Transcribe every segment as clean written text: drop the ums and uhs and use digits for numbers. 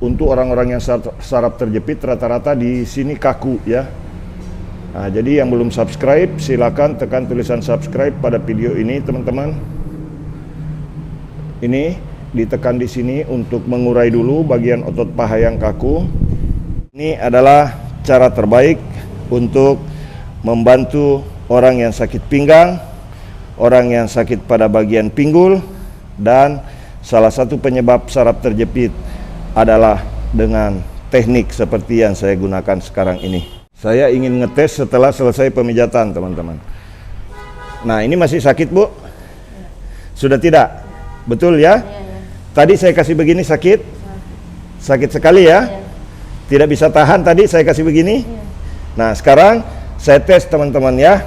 Untuk orang-orang yang saraf terjepit rata-rata di sini kaku ya. Nah, jadi yang belum subscribe silakan tekan tulisan subscribe pada video ini teman-teman. Ini ditekan di sini untuk mengurai dulu bagian otot paha yang kaku. Ini adalah cara terbaik untuk membantu orang yang sakit pinggang, orang yang sakit pada bagian pinggul, dan salah satu penyebab saraf terjepit adalah dengan teknik seperti yang saya gunakan sekarang ini. Saya ingin ngetes setelah selesai pemijatan teman-teman. Nah, ini masih sakit Bu? Sudah tidak? Betul ya? Tadi saya kasih begini sakit? Sakit sekali ya? Tidak bisa tahan tadi saya kasih begini? Nah, sekarang saya tes teman-teman ya.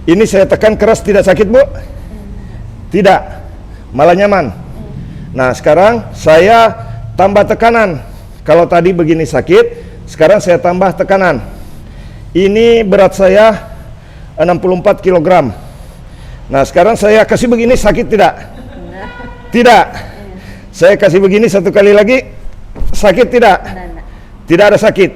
Ini saya tekan keras, tidak sakit Bu? Tidak? Malah nyaman? Nah, sekarang saya tambah tekanan. Kalau tadi begini sakit, sekarang saya tambah tekanan. Ini berat saya 64 kg. Nah, sekarang saya kasih begini sakit tidak? Tidak. Saya kasih begini satu kali lagi, sakit tidak? Tidak ada sakit.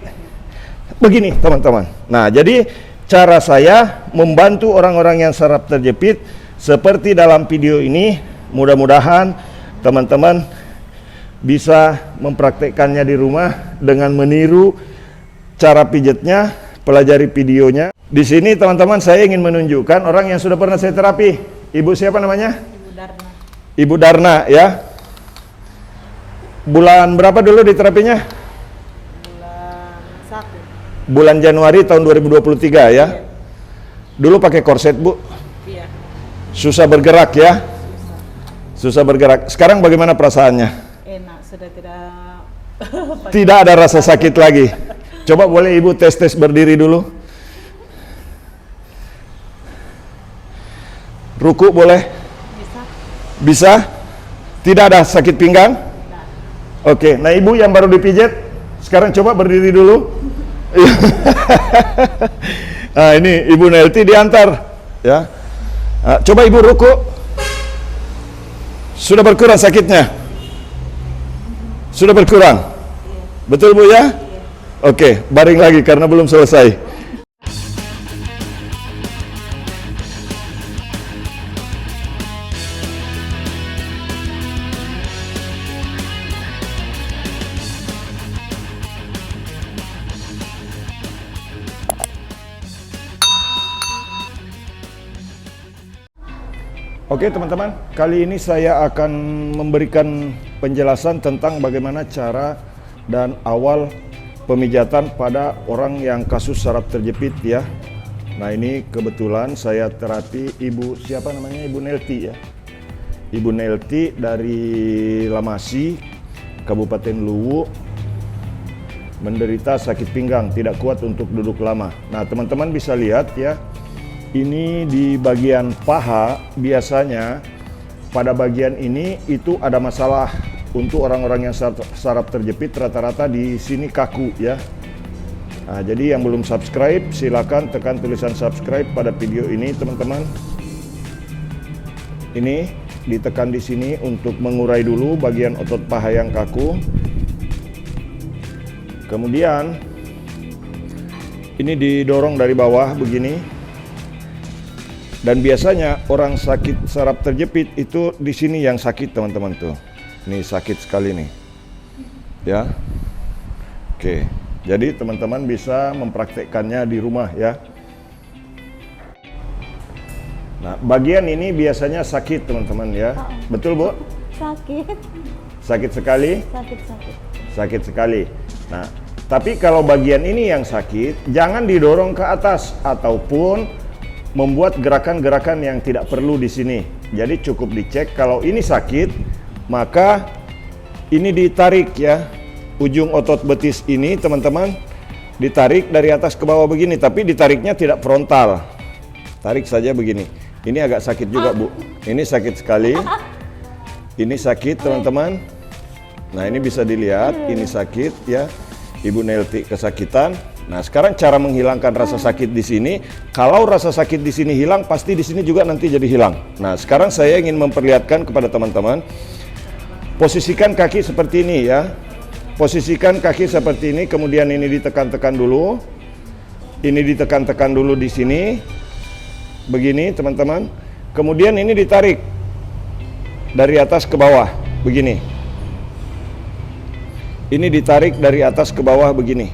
Begini teman-teman. Nah, jadi cara saya membantu orang-orang yang saraf terjepit seperti dalam video ini. Mudah-mudahan teman-teman bisa mempraktekkannya di rumah dengan meniru cara pijatnya, pelajari videonya. Di sini teman-teman saya ingin menunjukkan orang yang sudah pernah saya terapi. Ibu siapa namanya? Ibu Darna. Ibu Darna ya. Bulan berapa dulu diterapinya? Bulan 1. Bulan Januari tahun 2023 ya. Dulu pakai korset Bu. Iya. Susah bergerak ya. Susah bergerak. Sekarang bagaimana perasaannya? Enak, sudah tidak Tidak ada rasa sakit lagi. Coba boleh Ibu tes berdiri dulu. Ruku boleh? bisa. Bisa? Tidak ada sakit pinggang? Oke, nah Ibu yang baru dipijat, sekarang coba berdiri dulu. Nah, ini Ibu Nelti diantar ya. Nah, coba Ibu ruku. Sudah berkurang sakitnya? Sudah berkurang? Betul Bu ya? Oke, baring lagi karena belum selesai. Oke teman-teman, kali ini saya akan memberikan penjelasan tentang bagaimana cara dan awal pemijatan pada orang yang kasus saraf terjepit ya. Nah, ini kebetulan saya terapi Ibu siapa namanya? Ibu Nelti ya. Ibu Nelti dari Lamasi, Kabupaten Luwu, menderita sakit pinggang, tidak kuat untuk duduk lama. Nah, teman-teman bisa lihat ya. Ini di bagian paha, biasanya pada bagian ini itu ada masalah. Untuk orang-orang yang saraf terjepit rata-rata di sini kaku ya. Nah, jadi yang belum subscribe silakan tekan tulisan subscribe pada video ini teman-teman. Ini ditekan di sini untuk mengurai dulu bagian otot paha yang kaku. Kemudian ini didorong dari bawah begini. Dan biasanya orang sakit saraf terjepit itu di sini yang sakit teman-teman tuh. Ini sakit sekali nih. Ya. Oke. Jadi teman-teman bisa mempraktekkannya di rumah ya. Nah, bagian ini biasanya sakit teman-teman ya. Betul Bu? Sakit. Sakit sekali? Sakit. Sakit sekali. Nah, tapi kalau bagian ini yang sakit, jangan didorong ke atas ataupun membuat gerakan-gerakan yang tidak perlu di sini. Jadi cukup dicek kalau ini sakit, maka ini ditarik ya. Ujung otot betis ini teman-teman ditarik dari atas ke bawah begini, tapi ditariknya tidak frontal. Tarik saja begini. Ini agak sakit juga Bu. Ini sakit sekali. Ini sakit teman-teman. Nah, ini bisa dilihat, ini sakit ya. Ibu Nelti kesakitan. Nah, sekarang cara menghilangkan rasa sakit di sini, kalau rasa sakit di sini hilang, pasti di sini juga nanti jadi hilang. Nah, sekarang saya ingin memperlihatkan kepada teman-teman, posisikan kaki seperti ini ya. posisikan kaki seperti ini, kemudian ini ditekan-tekan dulu. Ini ditekan-tekan dulu di sini. Begini, teman-teman. Kemudian ini ditarik dari atas ke bawah, begini. Ini ditarik dari atas ke bawah begini.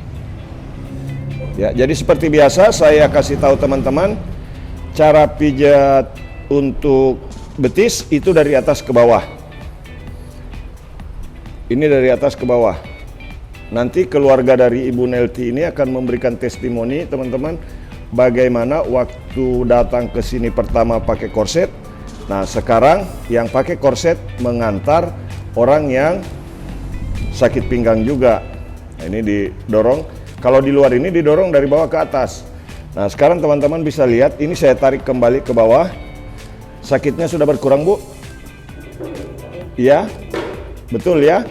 Ya, jadi seperti biasa saya kasih tahu teman-teman, cara pijat untuk betis itu dari atas ke bawah. Ini dari atas ke bawah. Nanti keluarga dari Ibu Nelty ini akan memberikan testimoni teman-teman, bagaimana waktu datang ke sini pertama pakai korset. Nah, sekarang yang pakai korset mengantar orang yang sakit pinggang juga. Nah, ini didorong. Kalau di luar ini didorong dari bawah ke atas. Nah, sekarang teman-teman bisa lihat, ini saya tarik kembali ke bawah. Sakitnya sudah berkurang, Bu? Iya? Betul ya?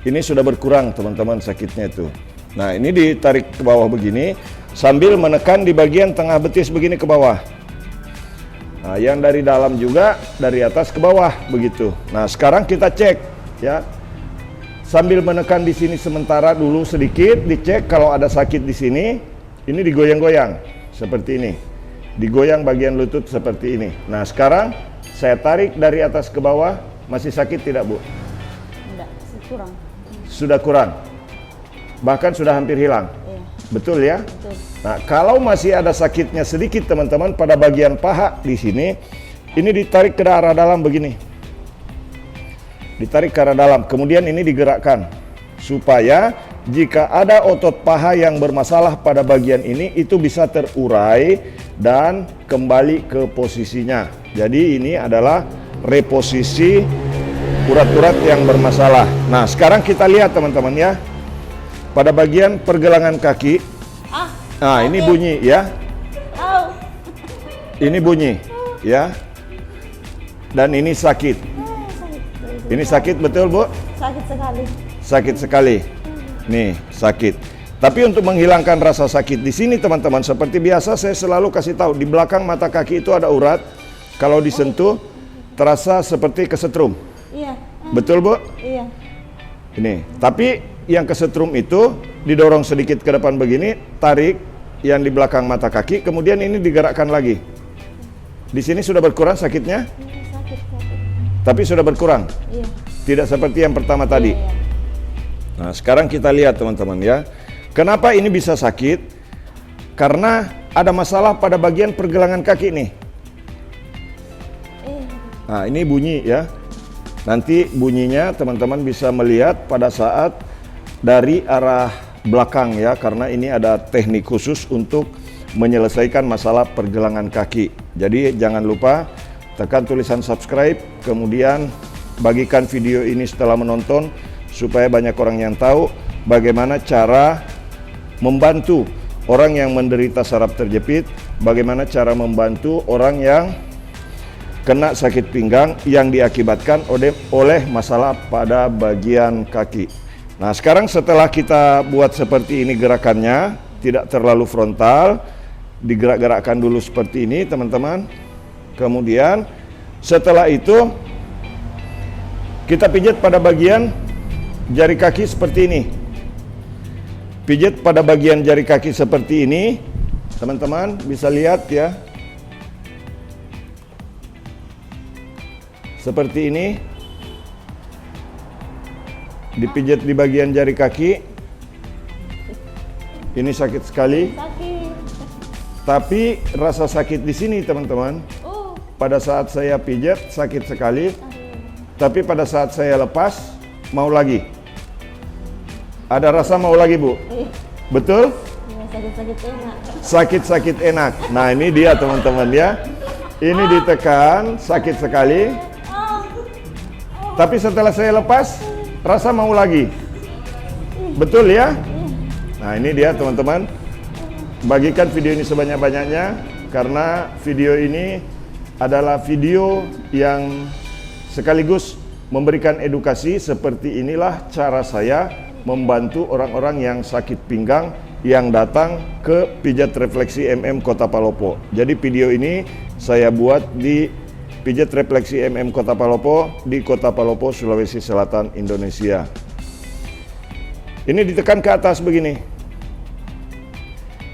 Ini sudah berkurang teman-teman sakitnya itu. Nah, ini ditarik ke bawah begini, sambil menekan di bagian tengah betis begini ke bawah. Nah, yang dari dalam juga dari atas ke bawah begitu. Nah, sekarang kita cek ya. Sambil menekan di sini sementara dulu sedikit, dicek kalau ada sakit di sini. Ini digoyang-goyang seperti ini. Digoyang bagian lutut seperti ini. Nah, sekarang saya tarik dari atas ke bawah. Masih sakit tidak, Bu? Enggak, kurang. Sudah kurang. Bahkan sudah hampir hilang. Iya. Betul ya? Betul. Nah, kalau masih ada sakitnya sedikit teman-teman pada bagian paha di sini, ini ditarik ke arah dalam begini. Ditarik ke arah dalam, kemudian ini digerakkan supaya jika ada otot paha yang bermasalah pada bagian ini itu bisa terurai dan kembali ke posisinya. Jadi ini adalah reposisi urat-urat yang bermasalah. Nah, sekarang kita lihat teman-teman ya, pada bagian pergelangan kaki. Nah, ini bunyi ya. Ini bunyi ya. Dan ini sakit. Ini sakit betul, Bu? Sakit sekali. Sakit sekali. Nih, sakit. Tapi untuk menghilangkan rasa sakit di sini teman-teman, seperti biasa saya selalu kasih tahu, di belakang mata kaki itu ada urat. Kalau disentuh terasa seperti kesetrum. Iya. Betul, Bu? Iya. Ini. Tapi yang kesetrum itu didorong sedikit ke depan begini, tarik yang di belakang mata kaki, kemudian ini digerakkan lagi. Di sini sudah berkurang sakitnya? Sakit. Tapi sudah berkurang. Iya. Tidak seperti yang pertama tadi. Iya. Nah, sekarang kita lihat teman-teman ya. Kenapa ini bisa sakit? Karena ada masalah pada bagian pergelangan kaki nih. Nah, ini bunyi ya. Nanti bunyinya teman-teman bisa melihat pada saat dari arah belakang ya, karena ini ada teknik khusus untuk menyelesaikan masalah pergelangan kaki. Jadi jangan lupa tekan tulisan subscribe, kemudian bagikan video ini setelah menonton supaya banyak orang yang tahu bagaimana cara membantu orang yang menderita saraf terjepit, bagaimana cara membantu orang yang kena sakit pinggang yang diakibatkan oleh masalah pada bagian kaki. Nah, sekarang setelah kita buat seperti ini gerakannya, tidak terlalu frontal, digerak-gerakkan dulu seperti ini teman-teman. Kemudian setelah itu kita pijat pada bagian jari kaki seperti ini. Pijat pada bagian jari kaki seperti ini. Teman-teman bisa lihat ya. Seperti ini. Dipijat di bagian jari kaki. Ini sakit sekali. Sakit. Tapi rasa sakit di sini teman-teman. Pada saat saya pijat sakit sekali, tapi pada saat saya lepas mau lagi. Ada rasa mau lagi, Bu? Betul? Iya, sakit-sakit enak. Sakit-sakit enak. Nah, ini dia teman-teman ya. Ini ditekan sakit sekali. Tapi setelah saya lepas rasa mau lagi. Betul ya? Nah, ini dia teman-teman. Bagikan video ini sebanyak-banyaknya karena video ini adalah video yang sekaligus memberikan edukasi. Seperti inilah cara saya membantu orang-orang yang sakit pinggang yang datang ke Pijat Refleksi MM Kota Palopo. Jadi video ini saya buat di Pijat Refleksi MM Kota Palopo di Kota Palopo, Sulawesi Selatan, Indonesia. Ini ditekan ke atas begini.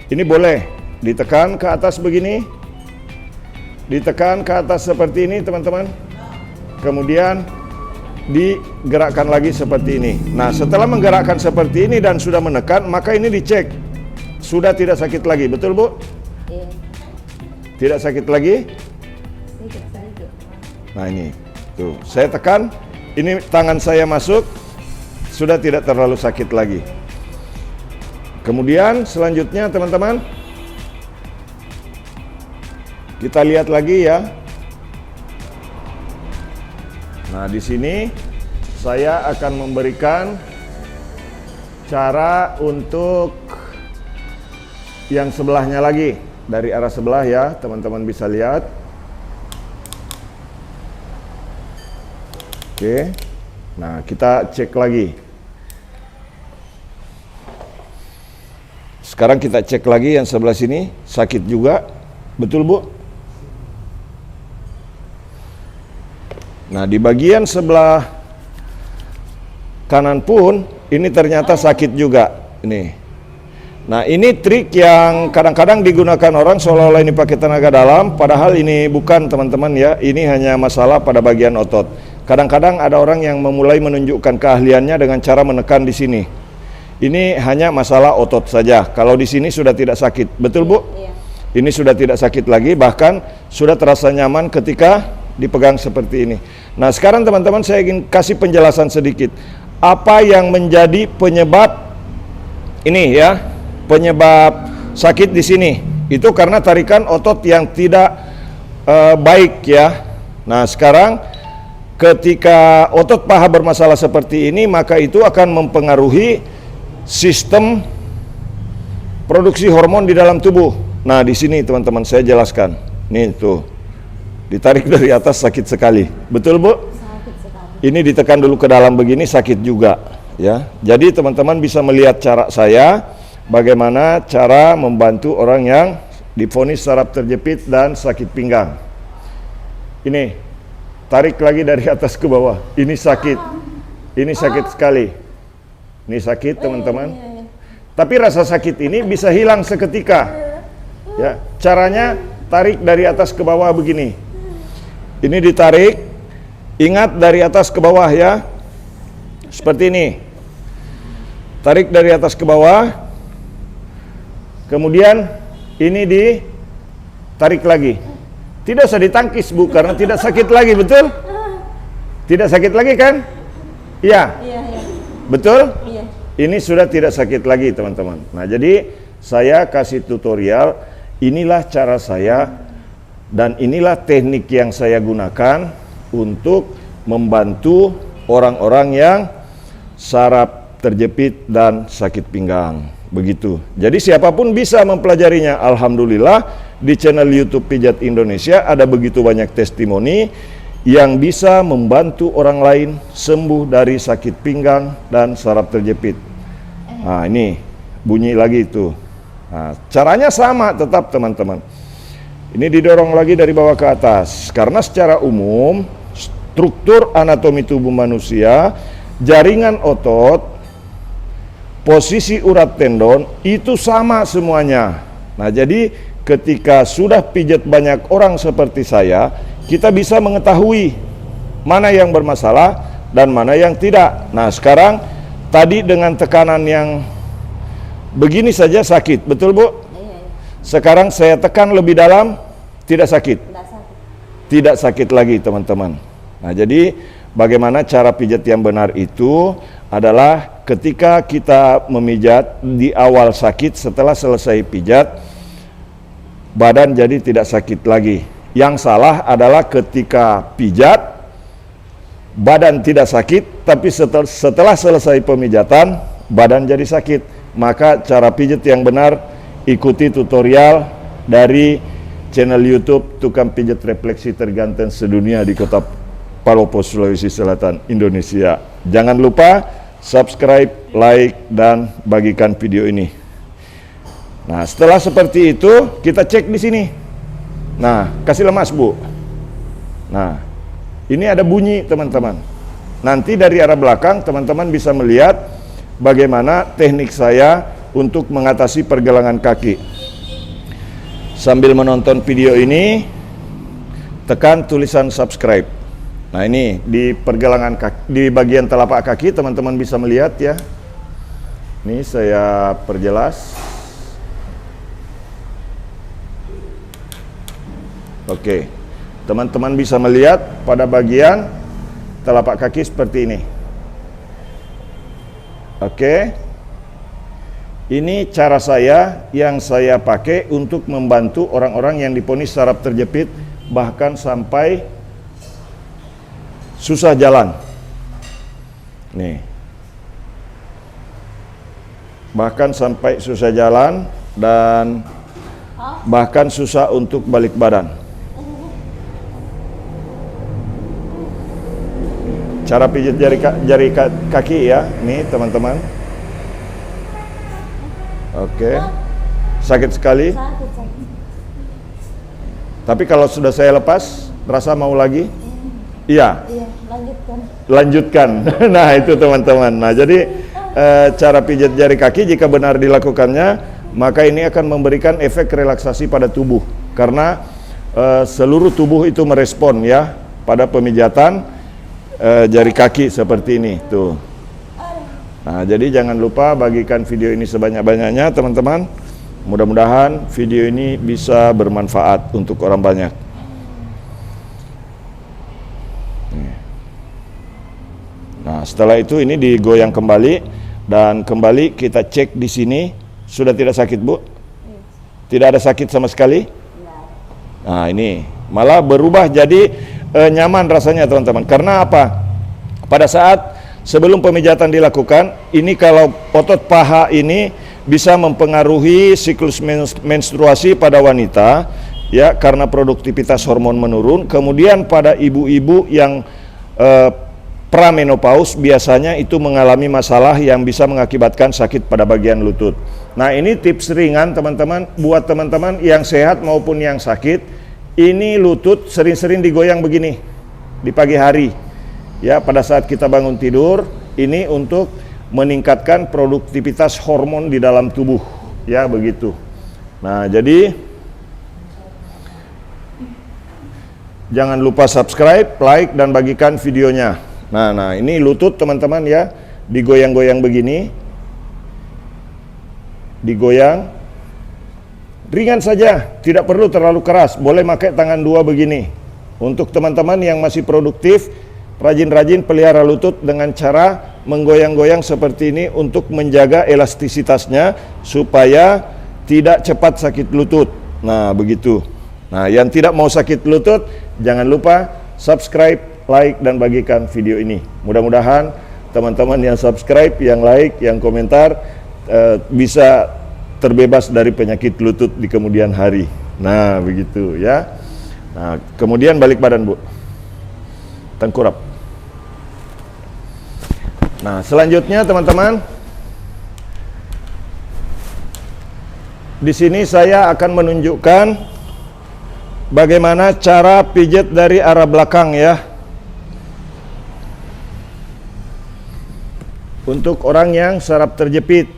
Ini boleh ditekan ke atas begini. Ditekan ke atas seperti ini, teman-teman. Kemudian digerakkan lagi seperti ini. Nah, setelah menggerakkan seperti ini dan sudah menekan, maka ini dicek. Sudah tidak sakit lagi, betul Bu? Iya. Tidak sakit lagi? Sedikit. Nah ini, tuh, saya tekan, ini tangan saya masuk, sudah tidak terlalu sakit lagi. Kemudian selanjutnya teman-teman, kita lihat lagi ya. Nah di sini saya akan memberikan cara untuk yang sebelahnya lagi, dari arah sebelah ya, teman-teman bisa lihat. Oke, nah kita cek lagi. Sekarang kita cek lagi yang sebelah sini, sakit juga, betul Bu? Nah di bagian sebelah kanan pun, ini ternyata sakit juga, ini. Nah ini trik yang kadang-kadang digunakan orang seolah-olah ini pakai tenaga dalam, padahal ini bukan teman-teman ya, ini hanya masalah pada bagian otot. Kadang-kadang ada orang yang memulai menunjukkan keahliannya dengan cara menekan di sini. Ini hanya masalah otot saja. Kalau di sini sudah tidak sakit, betul Bu? Iya. Ini sudah tidak sakit lagi, bahkan sudah terasa nyaman ketika dipegang seperti ini. Nah sekarang teman-teman saya ingin kasih penjelasan sedikit. Apa yang menjadi penyebab ini ya, penyebab sakit di sini? Itu karena tarikan otot yang tidak baik ya. Nah sekarang ketika otot paha bermasalah seperti ini, maka itu akan mempengaruhi sistem produksi hormon di dalam tubuh. Nah, di sini teman-teman saya jelaskan. Nih tuh, ditarik dari atas sakit sekali. Betul Bu? Sakit sekali. Ini ditekan dulu ke dalam begini sakit juga. Ya, jadi teman-teman bisa melihat cara saya, bagaimana cara membantu orang yang divonis saraf terjepit dan sakit pinggang. Ini. Tarik lagi dari atas ke bawah. Ini sakit. Ini sakit sekali. Ini sakit teman-teman. Iya. Tapi rasa sakit ini bisa hilang seketika. Ya, caranya tarik dari atas ke bawah begini. Ini ditarik. Ingat dari atas ke bawah ya. Seperti ini. Tarik dari atas ke bawah. Kemudian ini ditarik lagi. Tidak usah ditangkis Bu, karena tidak sakit lagi, betul? Tidak sakit lagi kan? Iya. Iya. Betul? Iya. Ini sudah tidak sakit lagi teman-teman. Nah jadi saya kasih tutorial, inilah cara saya dan inilah teknik yang saya gunakan untuk membantu orang-orang yang saraf terjepit dan sakit pinggang. Begitu. Jadi siapapun bisa mempelajarinya. Alhamdulillah di channel YouTube Pijat Indonesia ada begitu banyak testimoni yang bisa membantu orang lain sembuh dari sakit pinggang dan saraf terjepit. Nah ini bunyi lagi itu. Nah, caranya sama tetap teman-teman. Ini didorong lagi dari bawah ke atas. Karena secara umum struktur anatomi tubuh manusia, jaringan otot, posisi urat tendon itu sama semuanya. Nah jadi ketika sudah pijat banyak orang seperti saya, kita bisa mengetahui mana yang bermasalah dan mana yang tidak. Nah sekarang tadi dengan tekanan yang begini saja sakit, betul Bu? Iya. Sekarang saya tekan lebih dalam, tidak sakit. Tidak sakit. Tidak sakit lagi teman-teman. Nah jadi bagaimana cara pijat yang benar itu adalah ketika kita memijat di awal sakit, setelah selesai pijat badan jadi tidak sakit lagi. Yang salah adalah ketika pijat badan tidak sakit, tapi setelah selesai pemijatan badan jadi sakit. Maka cara pijat yang benar, ikuti tutorial dari channel YouTube Tukang Pijat Refleksi Terganteng Sedunia di Kota Palopo, Sulawesi Selatan, Indonesia. Jangan lupa subscribe, like, dan bagikan video ini. Nah, setelah seperti itu, kita cek di sini. Nah, kasih lemas, Bu. Nah, ini ada bunyi, teman-teman. Nanti dari arah belakang, teman-teman bisa melihat bagaimana teknik saya untuk mengatasi pergelangan kaki. Sambil menonton video ini, tekan tulisan subscribe. Nah, ini di pergelangan kaki, di bagian telapak kaki teman-teman bisa melihat ya. Ini saya perjelas. Oke. Teman-teman bisa melihat pada bagian telapak kaki seperti ini. Oke. Ini cara saya yang saya pakai untuk membantu orang-orang yang divonis saraf terjepit bahkan sampai susah jalan. Nih. Bahkan sampai susah jalan dan bahkan susah untuk balik badan. Cara pijat jari kaki ya, nih teman-teman. Oke. Sakit sekali. Sakit. Tapi kalau sudah saya lepas, rasa mau lagi? Iya. Iya, lanjutkan. Lanjutkan. Nah, itu teman-teman. Nah, jadi cara pijat jari kaki jika benar dilakukannya, maka ini akan memberikan efek relaksasi pada tubuh. Karena seluruh tubuh itu merespon ya pada pemijatan jari kaki seperti ini. Tuh. Nah, jadi jangan lupa bagikan video ini sebanyak-banyaknya teman-teman. Mudah-mudahan video ini bisa bermanfaat untuk orang banyak. Nah, setelah itu ini digoyang kembali dan kembali kita cek di sini. Sudah tidak sakit, Bu? Tidak ada sakit sama sekali? Nah, ini malah berubah jadi nyaman rasanya teman-teman. Karena apa? Pada saat sebelum pemijatan dilakukan, ini kalau otot paha ini bisa mempengaruhi siklus menstruasi pada wanita ya, karena produktivitas hormon menurun. Kemudian pada ibu-ibu yang pramenopause biasanya itu mengalami masalah yang bisa mengakibatkan sakit pada bagian lutut. Nah, ini tips ringan teman-teman buat teman-teman yang sehat maupun yang sakit. Ini lutut sering-sering digoyang begini di pagi hari ya, pada saat kita bangun tidur. Ini untuk meningkatkan produktivitas hormon di dalam tubuh ya, begitu. Nah, jadi jangan lupa subscribe, like, dan bagikan videonya. Nah, ini lutut teman-teman ya, digoyang-goyang begini, digoyang ringan saja, tidak perlu terlalu keras. Boleh pakai tangan dua begini. Untuk teman-teman yang masih produktif, rajin-rajin pelihara lutut dengan cara menggoyang-goyang seperti ini untuk menjaga elastisitasnya supaya tidak cepat sakit lutut. Nah, begitu. Nah, yang tidak mau sakit lutut, jangan lupa subscribe, like, dan bagikan video ini. Mudah-mudahan teman-teman yang subscribe, yang like, yang komentar bisa terbebas dari penyakit lutut di kemudian hari. Nah, begitu ya. Nah, kemudian balik badan, Bu. Tengkurap. Nah, selanjutnya teman-teman, di sini saya akan menunjukkan bagaimana cara pijat dari arah belakang ya. Untuk orang yang saraf terjepit.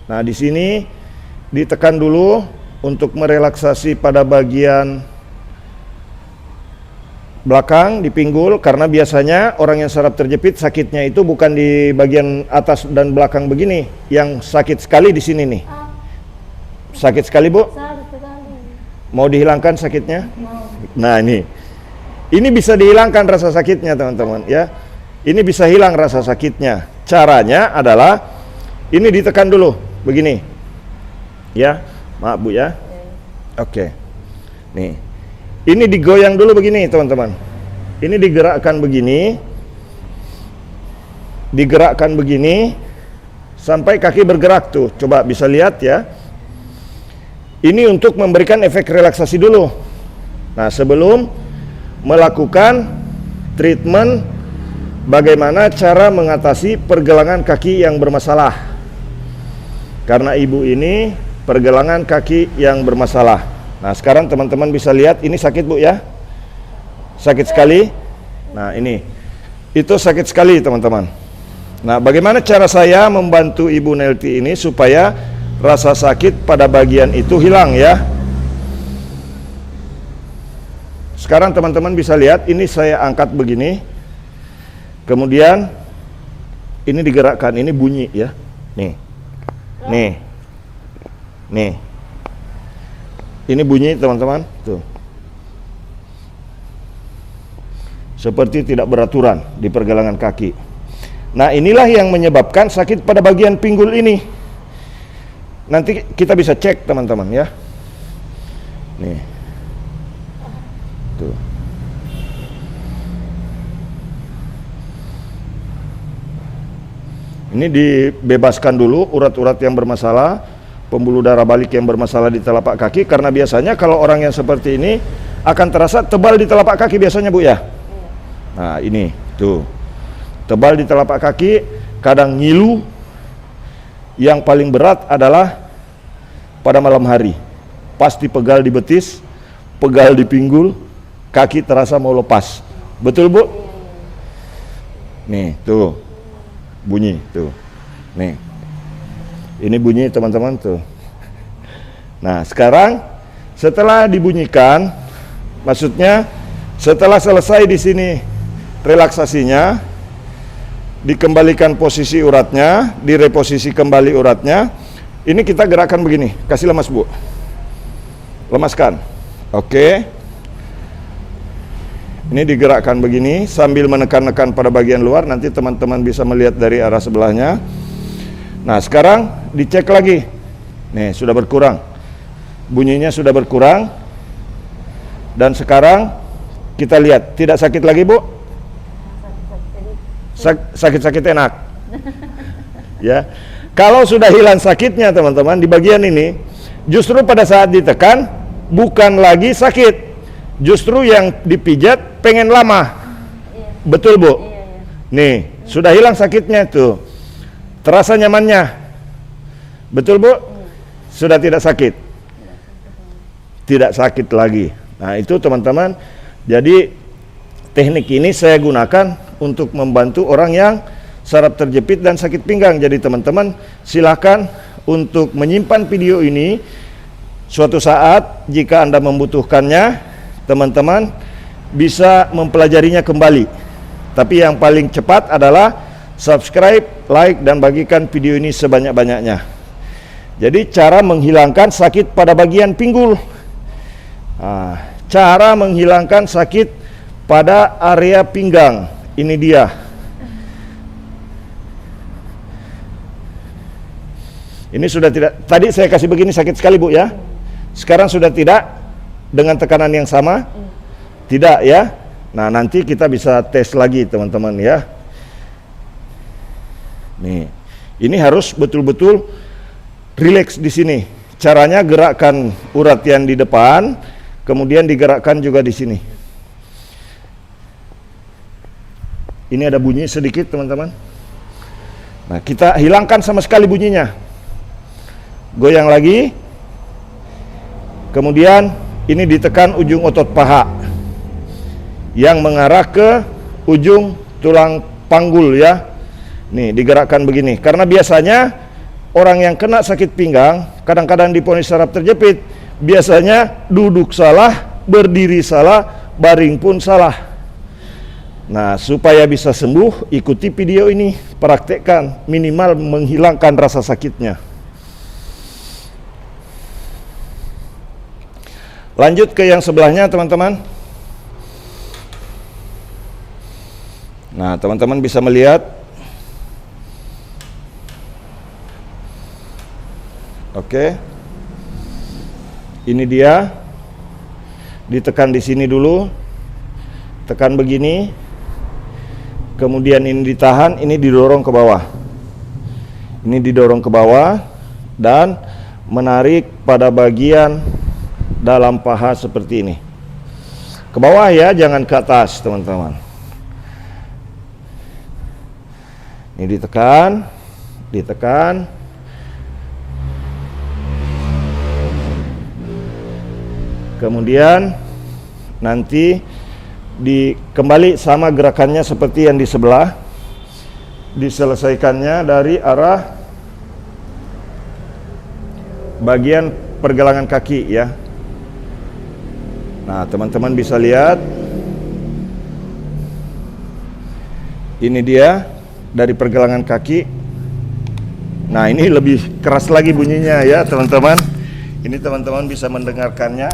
Nah, di sini ditekan dulu untuk merelaksasi pada bagian belakang di pinggul, karena biasanya orang yang saraf terjepit sakitnya itu bukan di bagian atas dan belakang begini, yang sakit sekali di sini nih. Sakit sekali, Bu? Sakit sekali. Mau dihilangkan sakitnya? Mau. Nah, ini bisa dihilangkan rasa sakitnya teman-teman ya. Ini bisa hilang rasa sakitnya. Caranya adalah ini ditekan dulu begini ya, maaf Bu ya. Oke. Nih. Ini digoyang dulu begini teman-teman. Ini digerakkan begini. Digerakkan begini sampai kaki bergerak tuh. Coba bisa lihat ya. Ini untuk memberikan efek relaksasi dulu. Nah, sebelum melakukan treatment bagaimana cara mengatasi pergelangan kaki yang bermasalah. Karena ibu ini pergelangan kaki yang bermasalah. Nah, sekarang teman-teman bisa lihat ini sakit, Bu ya. Sakit sekali. Nah, ini. Itu sakit sekali, teman-teman. Nah, bagaimana cara saya membantu Ibu Nelti ini supaya rasa sakit pada bagian itu hilang ya? Sekarang teman-teman bisa lihat, ini saya angkat begini. Kemudian ini digerakkan, ini bunyi ya. Nih. Nih. Nih. Ini bunyi teman-teman, tuh. Seperti tidak beraturan di pergelangan kaki. Nah, inilah yang menyebabkan sakit pada bagian pinggul ini. Nanti kita bisa cek teman-teman ya. Nih. Tuh. Ini dibebaskan dulu urat-urat yang bermasalah, pembuluh darah balik yang bermasalah di telapak kaki, karena biasanya kalau orang yang seperti ini akan terasa tebal di telapak kaki biasanya, Bu ya. Nah, ini tuh. Tebal di telapak kaki, kadang ngilu. Yang paling berat adalah pada malam hari. Pasti pegal di betis, pegal di pinggul, kaki terasa mau lepas. Betul, Bu? Nih, tuh. Bunyi, tuh. Nih. Ini bunyi, teman-teman, tuh. Nah, sekarang setelah dibunyikan, maksudnya setelah selesai di sini relaksasinya, dikembalikan posisi uratnya, direposisi kembali uratnya. Ini kita gerakan begini, kasih lemas, Bu. Lemaskan. Oke. Ini digerakkan begini sambil menekan-nekan pada bagian luar, nanti teman-teman bisa melihat dari arah sebelahnya. Nah, sekarang dicek lagi. Nih, sudah berkurang. Bunyinya sudah berkurang. Dan sekarang kita lihat, tidak sakit lagi, Bu? Sakit-sakit enak. Ya. Kalau sudah hilang sakitnya, teman-teman, di bagian ini, justru pada saat ditekan bukan lagi sakit. Justru yang dipijat pengen lama. Iya. Betul, Bu? Iya. Nih, sudah hilang sakitnya tuh. Terasa nyamannya. Betul, Bu? Iya. Sudah tidak sakit. Tidak sakit lagi. Nah, itu teman-teman. Jadi teknik ini saya gunakan untuk membantu orang yang saraf terjepit dan sakit pinggang. Jadi teman-teman silakan untuk menyimpan video ini. Suatu saat jika Anda membutuhkannya, teman-teman bisa mempelajarinya kembali. Tapi yang paling cepat adalah subscribe, like, dan bagikan video ini sebanyak-banyaknya. Jadi cara menghilangkan sakit pada bagian pinggul. Nah, cara menghilangkan sakit pada area pinggang. Ini dia. Ini sudah tidak, tadi saya kasih begini sakit sekali, Bu ya. Sekarang sudah tidak dengan tekanan yang sama. Tidak ya. Nah, nanti kita bisa tes lagi, teman-teman ya. Nih. Ini harus betul-betul rileks di sini. Caranya gerakkan urat yang di depan, kemudian digerakkan juga di sini. Ini ada bunyi sedikit, teman-teman. Nah, kita hilangkan sama sekali bunyinya. Goyang lagi. Kemudian ini ditekan ujung otot paha yang mengarah ke ujung tulang panggul ya. Nih, digerakkan begini. Karena biasanya orang yang kena sakit pinggang kadang-kadang diponis saraf terjepit, biasanya duduk salah, berdiri salah, baring pun salah. Nah, supaya bisa sembuh, ikuti video ini, praktekkan, minimal menghilangkan rasa sakitnya. Lanjut ke yang sebelahnya, teman-teman. Nah, teman-teman bisa melihat. Oke. Ini dia. Ditekan di sini dulu. Tekan begini. Kemudian ini ditahan, ini didorong ke bawah. Ini didorong ke bawah dan menarik pada bagian dalam paha seperti ini. Ke bawah ya, jangan ke atas, teman-teman. Ini ditekan, ditekan. Kemudian nanti kembali sama gerakannya seperti yang di sebelah. diselesaikannya dari arah bagian pergelangan kaki ya. Nah, teman-teman bisa lihat. Ini dia dari pergelangan kaki. Nah, ini lebih keras lagi bunyinya ya, teman-teman. Ini teman-teman bisa mendengarkannya.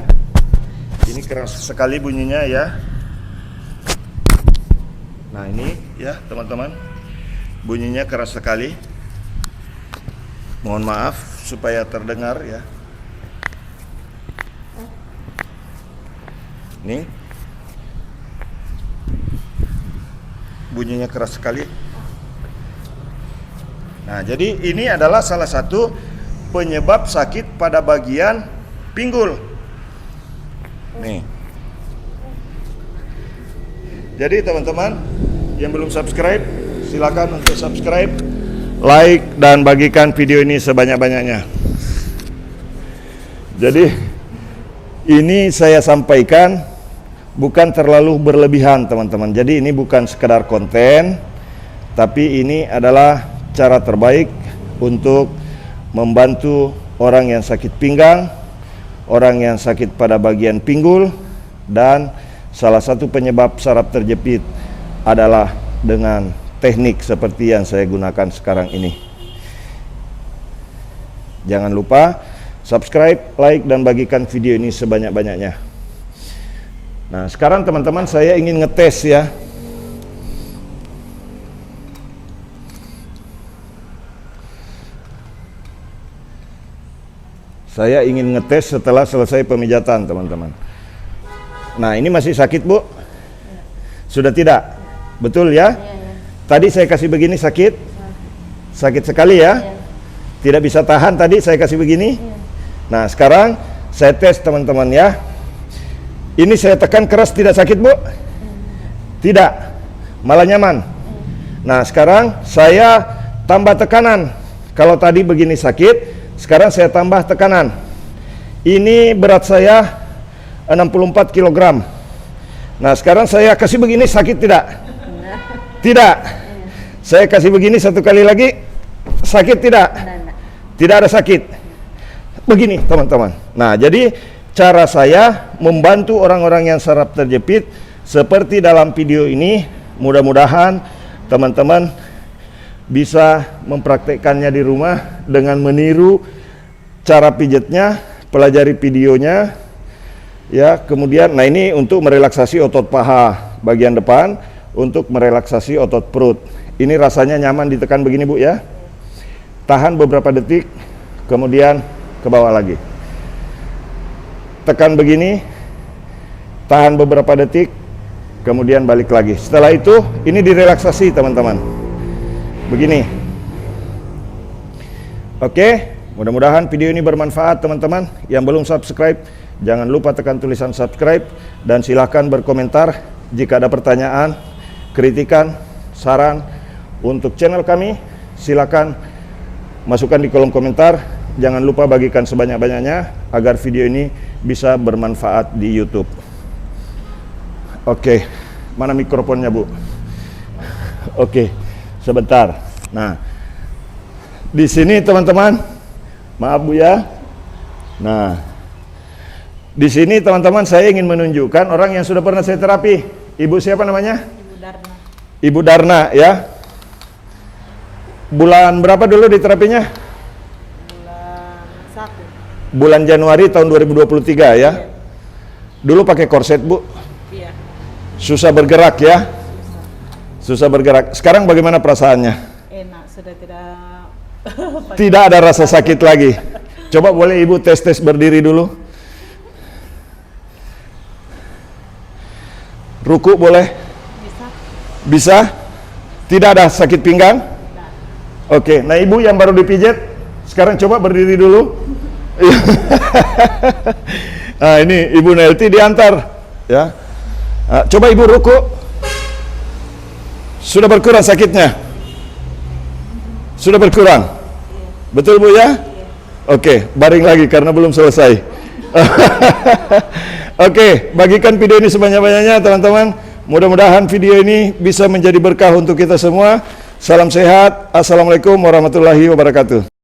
Ini keras sekali bunyinya ya. Nah, ini ya, teman-teman. Bunyinya keras sekali. Mohon maaf supaya terdengar ya. Nih. Bunyinya keras sekali. Nah, jadi ini adalah salah satu penyebab sakit pada bagian pinggul. Nih. Jadi teman-teman yang belum subscribe, silakan untuk subscribe, like, dan bagikan video ini sebanyak-banyaknya. Jadi ini saya sampaikan bukan terlalu berlebihan, teman-teman. Jadi ini bukan sekedar konten, tapi ini adalah cara terbaik untuk membantu orang yang sakit pinggang, orang yang sakit pada bagian pinggul, dan salah satu penyebab saraf terjepit adalah dengan teknik seperti yang saya gunakan sekarang ini. Jangan lupa subscribe, like, dan bagikan video ini sebanyak-banyaknya. Nah, sekarang teman-teman saya ingin ngetes ya. Saya ingin ngetes setelah selesai pemijatan, teman-teman. Nah, ini masih sakit, Bu? Sudah tidak? Betul ya? Tadi saya kasih begini sakit? Sakit sekali ya? Tidak bisa tahan tadi saya kasih begini? Nah, sekarang saya tes, teman-teman ya. Ini saya tekan keras, tidak sakit, Bu? Tidak, malah nyaman. Nah, sekarang saya tambah tekanan. Kalau tadi begini sakit, sekarang saya tambah tekanan. Ini berat saya 64 kg. Nah, sekarang saya kasih begini, sakit tidak? Tidak. Saya kasih begini satu kali lagi, sakit tidak? Tidak ada sakit. Begini, teman-teman. Nah, jadi cara saya membantu orang-orang yang saraf terjepit seperti dalam video ini. Mudah-mudahan teman-teman bisa mempraktekkannya di rumah dengan meniru cara pijatnya, pelajari videonya ya. Kemudian, nah ini untuk merelaksasi otot paha bagian depan, untuk merelaksasi otot perut. Ini rasanya nyaman ditekan begini, Bu ya. Tahan beberapa detik, kemudian ke bawah lagi. Tekan begini, tahan beberapa detik, kemudian balik lagi. Setelah itu, ini direlaksasi, teman-teman. Begini. Oke, mudah-mudahan video ini bermanfaat, teman-teman. Yang belum subscribe, jangan lupa tekan tulisan subscribe, dan silahkan berkomentar jika ada pertanyaan, kritikan, saran untuk channel kami. Silakan masukkan di kolom komentar. Jangan lupa bagikan sebanyak-banyaknya agar video ini bisa bermanfaat di YouTube. Oke, mana mikrofonnya, Bu? Oke, sebentar. Nah, di sini teman-teman, maaf Bu ya. Nah, di sini teman-teman saya ingin menunjukkan orang yang sudah pernah saya terapi. Ibu siapa namanya? Ibu Darna. Ibu Darna ya. Bulan berapa dulu diterapinya? Bulan 1. Bulan Januari tahun 2023 ya. Dulu pakai korset, Bu. Iya. Susah bergerak ya. Susah bergerak. Sekarang bagaimana perasaannya? Enak, sudah tidak. Tidak ada rasa sakit lagi. Coba boleh Ibu tes-tes berdiri dulu. Ruku boleh? Bisa. Bisa? Tidak ada sakit pinggang? Oke, nah Ibu yang baru dipijat, sekarang coba berdiri dulu. Nah, ini Ibu Nelti diantar ya. Nah, coba Ibu ruku. Sudah berkurang sakitnya? Sudah berkurang? Betul Bu ya? Oke, baring lagi karena belum selesai. Oke, bagikan video ini sebanyak-banyaknya, teman-teman. Mudah-mudahan video ini bisa menjadi berkah untuk kita semua. Salam sehat. Assalamualaikum warahmatullahi wabarakatuh.